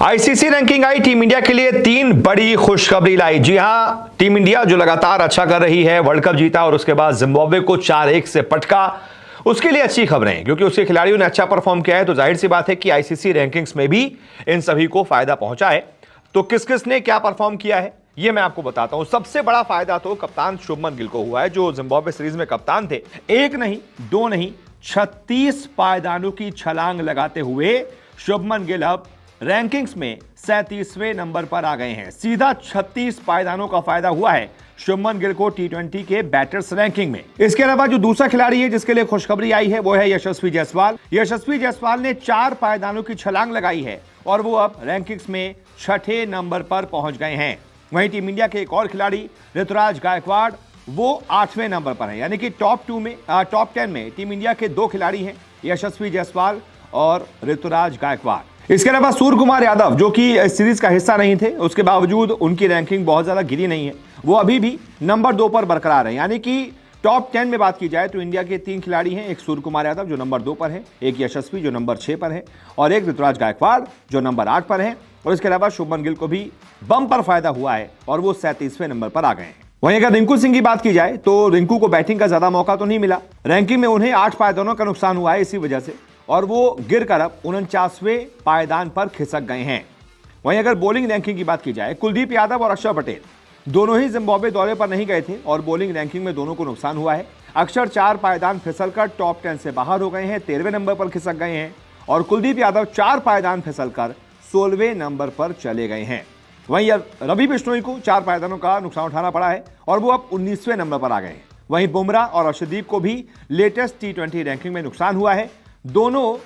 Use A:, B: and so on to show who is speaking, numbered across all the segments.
A: ICC ranking आई team India के लिए 3 बड़ी खुशखबरी लाई। जी हां, टीम इंडिया जो लगातार अच्छा कर रही है, वर्ल्ड कप जीता और उसके बाद जिम्बाब्वे को 4-1 से पटका, उसके लिए अच्छी खबरें हैं क्योंकि उसके खिलाड़ियों ने अच्छा परफॉर्म किया है। तो जाहिर सी बात है कि आईसीसी रैंकिंग्स में भी इन सभी को फायदा पहुंचा है। तो किस किस ने क्या परफॉर्म किया है ये मैं आपको बताता हूं। सबसे बड़ा फायदा तो कप्तान शुभमन गिल को हुआ है, जो जिम्बाब्वे सीरीज में कप्तान थे। 1 नहीं 2 नहीं 36 पायदानों की छलांग लगाते हुए शुभमन गिल अब रैंकिंग्स में 37वें नंबर पर आ गए हैं। सीधा 36 पायदानों का फायदा हुआ है शुभमन गिल को टी20 के बैटर्स रैंकिंग में। इसके अलावा जो दूसरा खिलाड़ी है जिसके लिए खुशखबरी आई है वो है यशस्वी जायसवाल। यशस्वी जायसवाल ने 4 पायदानों की छलांग लगाई है और वो अब रैंकिंग्स में 6ठे नंबर पर पहुंच गए हैं। वहीं टीम इंडिया के एक और खिलाड़ी ऋतुराज गायकवाड़ वो 8वें नंबर पर है, यानी कि टॉप 10 में टीम इंडिया के 2 खिलाड़ी हैं, यशस्वी जायसवाल और ऋतुराज गायकवाड़। इसके अलावा सूर्य कुमार यादव जो कि इस सीरीज का हिस्सा नहीं थे, उसके बावजूद उनकी रैंकिंग बहुत ज्यादा गिरी नहीं है, वो अभी भी नंबर 2 पर बरकरार है। यानी कि टॉप 10 में बात की जाए तो इंडिया के 3 खिलाड़ी हैं, एक सूर्य कुमार यादव जो नंबर 2 पर है, एक यशस्वी जो नंबर 6 पर है और एक ऋतुराज गायकवाड़ जो नंबर 8 पर है। और इसके अलावा शुभमन गिल को भी बम्पर फायदा हुआ है और वो 37वें नंबर पर आ गए हैं। वहीं अगर रिंकू सिंह की बात की जाए तो रिंकू को बैटिंग का ज्यादा मौका तो नहीं मिला, रैंकिंग में उन्हें 8 पायदानों का नुकसान हुआ है इसी वजह से, और वो गिरकर अब 49वें पायदान पर खिसक गए हैं। वहीं अगर बॉलिंग रैंकिंग की बात की जाए, कुलदीप यादव और अक्षर पटेल दोनों ही जिम्बाब्वे दौरे पर नहीं गए थे और बॉलिंग रैंकिंग में दोनों को नुकसान हुआ है। अक्षर 4 पायदान फिसलकर टॉप 10 से बाहर हो गए हैं, 13वें नंबर पर खिसक गए हैं और कुलदीप यादव 4 पायदान फिसलकर 16वें नंबर पर चले गए हैं। वहीं रवि बिश्नोई को 4 पायदानों का नुकसान उठाना पड़ा है और वो अब 19वें नंबर पर आ गए हैं। वहीं बुमराह और अर्शदीप को भी लेटेस्ट टी20 रैंकिंग में नुकसान हुआ है, दोनों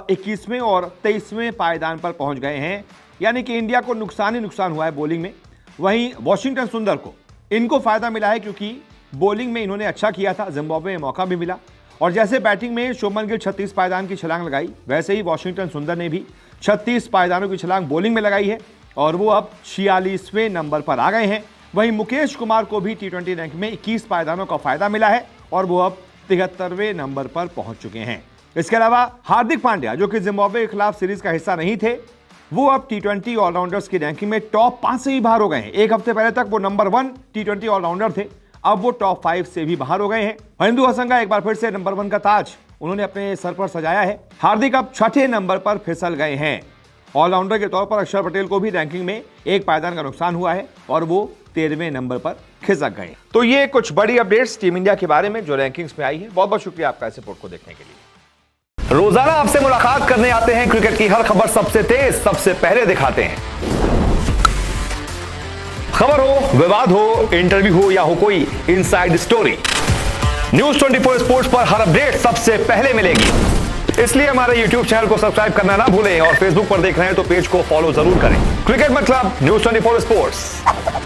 A: 21वें और 23वें पायदान पर पहुंच गए हैं, यानी कि इंडिया को नुकसान ही नुकसान हुआ है बॉलिंग में। वहीं वॉशिंगटन सुंदर को इनको फायदा मिला है क्योंकि बॉलिंग में इन्होंने अच्छा किया था, जिम्बाब्वे में मौका भी मिला। और जैसे बैटिंग में शुभमन गिल 36 पायदान की छलांग लगाई, वैसे ही वॉशिंगटन सुंदर ने भी 36 पायदानों की छलांग बॉलिंग में लगाई है और वो अब 46वें नंबर पर आ गए हैं। वहीं मुकेश कुमार को भी टी20 रैंक में 21 पायदानों का फायदा मिला है और वो अब 73वें नंबर पर पहुंच चुके हैं। इसके अलावा हार्दिक पांड्या जो कि जिम्बाब्वे के खिलाफ सीरीज का हिस्सा नहीं थे, वो अब टी20 ऑलराउंडर्स की रैंकिंग में टॉप 5 से ही बाहर हो गए हैं। एक हफ्ते पहले तक वो नंबर 1 टी20 ऑलराउंडर थे, अब वो टॉप 5 से भी बाहर हो गए हैं। हिंदू हसंगा एक बार फिर से नंबर 1 का ताज उन्होंने अपने सर पर सजाया है। हार्दिक अब 6ठे नंबर पर फिसल गए हैं। ऑलराउंडर के तौर पर अक्षर पटेल को भी रैंकिंग में 1 पायदान का नुकसान हुआ है और वो 13वें नंबर पर खिसक गए। तो ये कुछ बड़ी अपडेट्स टीम इंडिया के बारे में जो रैंकिंग्स में आई है। बहुत बहुत शुक्रिया आपका इस रिपोर्ट को देखने के लिए। रोजाना आपसे मुलाकात करने आते हैं, क्रिकेट की हर खबर सबसे तेज सबसे पहले दिखाते हैं। खबर हो, विवाद हो, इंटरव्यू हो या हो कोई इनसाइड स्टोरी, न्यूज 24 स्पोर्ट्स पर हर अपडेट सबसे पहले मिलेगी। इसलिए हमारे YouTube चैनल को सब्सक्राइब करना ना भूलें और Facebook पर देख रहे हैं तो पेज को फॉलो जरूर करें। क्रिकेट मतलब न्यूज 24 स्पोर्ट्स।